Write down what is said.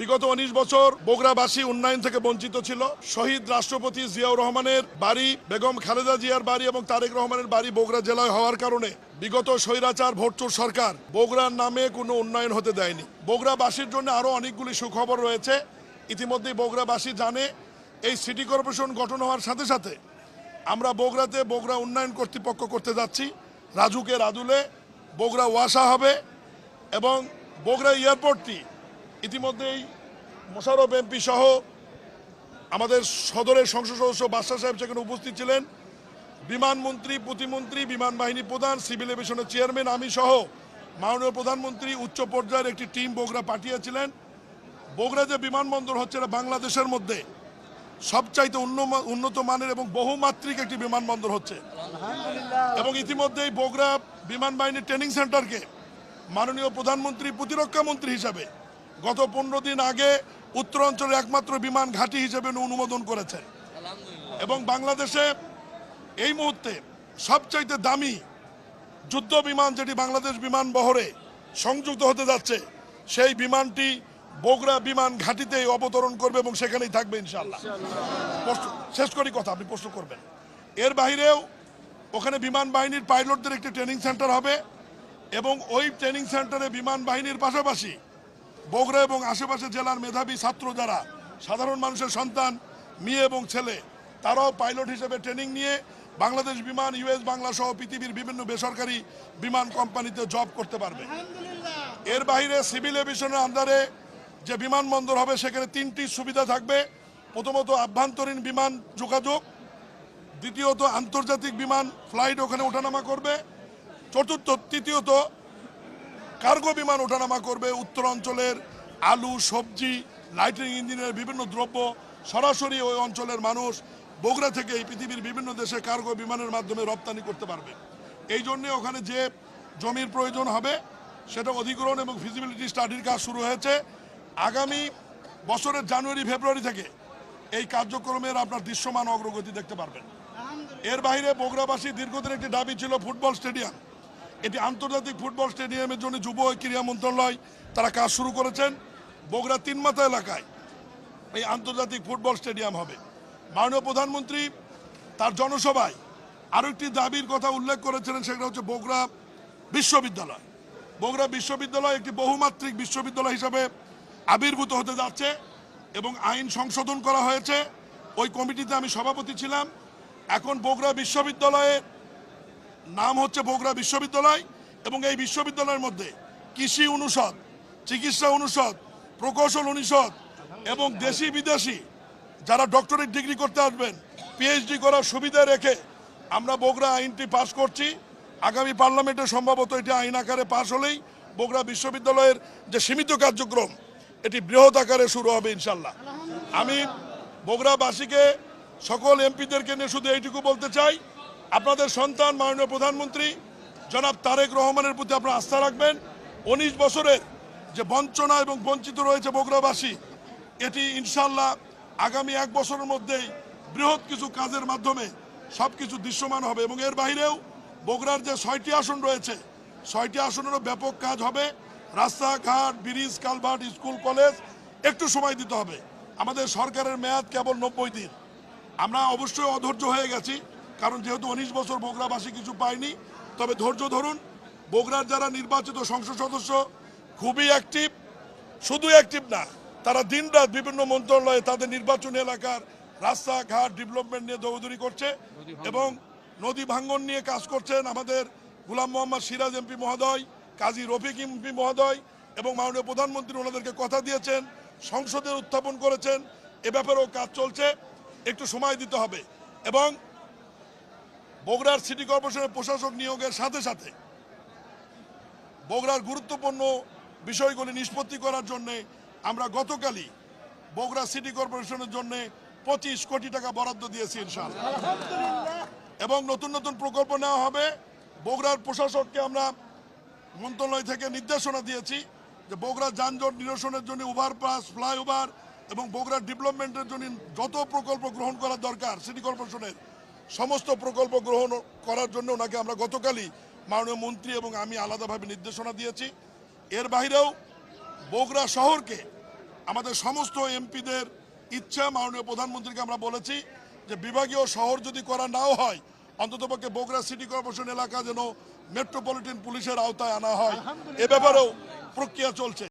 বিগত 19 বছর বগুড়াবাসী উন্নয়ন থেকে বঞ্চিত ছিল। শহীদ রাষ্ট্রপতি জিয়াউর রহমানের বাড়ি, বেগম খালেদা জিয়ার বাড়ি এবং তারেক রহমানের বাড়ি বগুড়া জেলায় হওয়ার কারণে বিগত স্বৈরাচার ভোটচোর সরকার বগুড়ার নামে কোনো উন্নয়ন হতে দেয়নি। বগুড়াবাসীর জন্য আরও অনেকগুলি সুখবর রয়েছে। ইতিমধ্যেই বগুড়াবাসী জানে, এই সিটি কর্পোরেশন গঠন হওয়ার সাথে সাথে আমরা বগুড়াতে বগুড়া উন্নয়ন কর্তৃপক্ষ করতে যাচ্ছি। রাজুকে রাজুলে বগুড়া ওয়াসা হবে এবং বগুড়া এয়ারপোর্টটি ইতিমধ্যেই মোশাররফ এমপি সহ আমাদের সদরের সংসদ সদস্য বাদশা সাহেব সেখানে উপস্থিত ছিলেন। বিমানমন্ত্রী, প্রতিমন্ত্রী, বিমান বাহিনী প্রধান, সিভিল এভিয়েশনের চেয়ারম্যান, আমি সহ মাননীয় প্রধানমন্ত্রী উচ্চ পর্যায়ের একটি টিম বগুড়া পাঠিয়েছিলেন। বগুড়া যে বিমানবন্দর হচ্ছে, এটা বাংলাদেশের মধ্যে সবচাইতে উন্নত মানের এবং বহুমাত্রিক একটি বিমানবন্দর হচ্ছে এবং ইতিমধ্যেই বগুড়া বিমান বাহিনীর ট্রেনিং সেন্টারকে মাননীয় প্রধানমন্ত্রী প্রতিরক্ষা মন্ত্রী হিসাবে গত 15 দিন আগে উত্তরাঞ্চলের একমাত্র বিমান ঘাঁটি হিসেবে অনুমোদন করেছেন এবং বাংলাদেশে এই মুহূর্তে সবচাইতে দামি যুদ্ধ বিমান যেটি বাংলাদেশ বিমান বহরে সংযুক্ত হতে যাচ্ছে, সেই বিমানটি বগুড়া বিমান ঘাঁটিতে অবতরণ করবে এবং সেখানেই থাকবে ইনশাআল্লাহ। শেষ করি কথা, আপনি প্রশ্ন করবেন। এর বাইরেও ওখানে বিমান বাহিনীর পাইলটদের একটি ট্রেনিং সেন্টার হবে এবং ওই ট্রেনিং সেন্টারে বিমান বাহিনীর পাশাপাশি বগুড়া এবং আশেপাশে জেলার মেধাবী ছাত্র, যারা সাধারণ মানুষের সন্তান, মেয়ে এবং ছেলে, তারাও পাইলট হিসেবে ট্রেনিং নিয়ে বাংলাদেশ বিমান, ইউএস বাংলা সহ পৃথিবীর বিভিন্ন বেসরকারি বিমান কোম্পানিতে জব করতে পারবে। এর বাইরে সিভিল এভিয়েশনের আন্ডারে যে বিমানবন্দর হবে, সেখানে 3টি সুবিধা থাকবে। প্রথমত আভ্যন্তরীণ বিমান যোগাযোগ, দ্বিতীয়ত আন্তর্জাতিক বিমান ফ্লাইট ওখানে ওঠানামা করবে, তৃতীয়ত কার্গো বিমান ওঠানামা করবে। উত্তরাঞ্চলের আলু, সবজি, লাইটিং ইঞ্জিনের বিভিন্ন দ্রব্য সরাসরি ওই অঞ্চলের মানুষ বগুড়া থেকে এই পৃথিবীর বিভিন্ন দেশে কার্গো বিমানের মাধ্যমে রপ্তানি করতে পারবে। এই জন্যে ওখানে যে জমির প্রয়োজন হবে, সেটা অধিগ্রহণ এবং ফিজিবিলিটি স্টাডির কাজ শুরু হয়েছে। আগামী বছরের জানুয়ারি ফেব্রুয়ারি থেকে এই কার্যক্রমের আপনার দৃশ্যমান অগ্রগতি দেখতে পারবেন। এর বাইরে বগুড়াবাসী দীর্ঘদিন একটি দাবি ছিল ফুটবল স্টেডিয়াম। এটি আন্তর্জাতিক ফুটবল স্টেডিয়ামের জন্য যুব ও ক্রীড়া মন্ত্রণালয় তারা কাজ শুরু করেছেন। বগুড়া 3 মাথা এলাকায় এই আন্তর্জাতিক ফুটবল স্টেডিয়াম হবে। মাননীয় প্রধানমন্ত্রী তার জনসভায় আরও একটি দাবির কথা উল্লেখ করেছিলেন, সেটা হচ্ছে বগুড়া বিশ্ববিদ্যালয়। বগুড়া বিশ্ববিদ্যালয় একটি বহুমাত্রিক বিশ্ববিদ্যালয় হিসাবে আবির্ভূত হতে যাচ্ছে এবং আইন সংশোধন করা হয়েছে। ওই কমিটিতে আমি সভাপতি ছিলাম। এখন বগুড়া বিশ্ববিদ্যালয়ের নাম হচ্ছে বগুড়া বিশ্ববিদ্যালয় এবং এই বিশ্ববিদ্যালয়ের মধ্যে কৃষি অনুষদ, চিকিৎসা অনুষদ, প্রকৌশল অনুষদ এবং দেশি বিদেশি যারা ডক্টরেট ডিগ্রি করতে আসবেন, পিএইচডি করার সুবিধা রেখে আমরা বগুড়া আইনটি পাশ করছি। আগামী পার্লামেন্টে সম্ভবত এটি আইন আকারে পাশ হলেই বগুড়া বিশ্ববিদ্যালয়ের যে সীমিত কার্যক্রম, এটি বৃহৎ আকারে শুরু হবে ইনশাল্লাহ। আমি বগুড়াবাসীকে, সকল এমপিদেরকে নিয়ে শুধু এইটুকু বলতে চাই, আপনাদের সন্তান মাননীয় প্রধানমন্ত্রী জনাব তারেক রহমানের প্রতি আপনারা আস্থা রাখবেন। 19 বছরের যে বঞ্চনা এবং বঞ্চিত রয়েছে বগুড়াবাসী, এটি ইনশাল্লাহ আগামী 1 বছরের মধ্যেই বৃহৎ কিছু কাজের মাধ্যমে সব কিছু দৃশ্যমান হবে এবং এর বাইরেও বগুড়ার যে 6টি আসন রয়েছে, 6টি আসনেরও ব্যাপক কাজ হবে। রাস্তাঘাট, ব্রিজ, কালভার্ট, স্কুল, কলেজ, একটু সময় দিতে হবে। আমাদের সরকারের মেয়াদ কেবল 90 দিন। আমরা অবশ্যই অধৈর্য হয়ে গেছি, কারণ যেহেতু 19 বছর বগুড়াবাসী কিছু পায়নি। তবে ধৈর্য ধরুন। বগুড়ার যারা নির্বাচিত সংসদ সদস্য খুবই অ্যাক্টিভ, শুধু অ্যাক্টিভ না, তারা দিনরাত বিভিন্ন মন্ত্রণালয়ে তাদের নির্বাচনী এলাকার রাস্তাঘাট ডেভেলপমেন্ট নিয়ে দৌড়দৌড়ি করছে এবং নদী ভাঙ্গন নিয়ে কাজ করছেন। আমাদের গোলাম মোহাম্মদ সিরাজ এমপি মহোদয়, কাজী রফিক এমপি মহোদয় এবং মাননীয় প্রধানমন্ত্রী ওনাদেরকে কথা দিয়েছেন, সংসদে উত্থাপন করেছেন। এ ব্যাপারেও কাজ চলছে, একটু সময় দিতে হবে। এবং বগুড়ার সিটি কর্পোরেশনের প্রশাসক নিয়োগের সাথে সাথে বগুড়ার গুরুত্বপূর্ণ বিষয়গুলি নিষ্পত্তি করার জন্য আমরা গতকালই বগুড়া সিটি কর্পোরেশনের জন্য 25 কোটি টাকা বরাদ্দ দিয়েছি ইনশাআল্লাহ এবং নতুন নতুন প্রকল্প নেওয়া হবে। বগুড়ার প্রশাসককে আমরা মন্ত্রণালয় থেকে নির্দেশনা দিয়েছি যে বগুড়া যানজট নিরসনের জন্য ওভারপাস, ফ্লাইওভার এবং বগুড়ার ডেভেলপমেন্টের জন্য যত প্রকল্প গ্রহণ করা দরকার সিটি কর্পোরেশনের সমস্ত প্রকল্প গ্রহণ করার জন্য ওনাকে আমরা গতকালই মাননীয় মন্ত্রী এবং আমি আলাদাভাবে নির্দেশনা দিয়েছি। এর বাইরেও বগুড়া শহরকে আমাদের সমস্ত এমপিদের ইচ্ছা, মাননীয় প্রধানমন্ত্রীকে আমরা বলেছি যে বিভাগীয় শহর যদি করা নাও হয়, অন্ততপক্ষে বগুড়া সিটি কর্পোরেশন এলাকা যেন মেট্রোপলিটন পুলিশের আওতায় আনা হয়, এ ব্যাপারেও প্রক্রিয়া চলছে।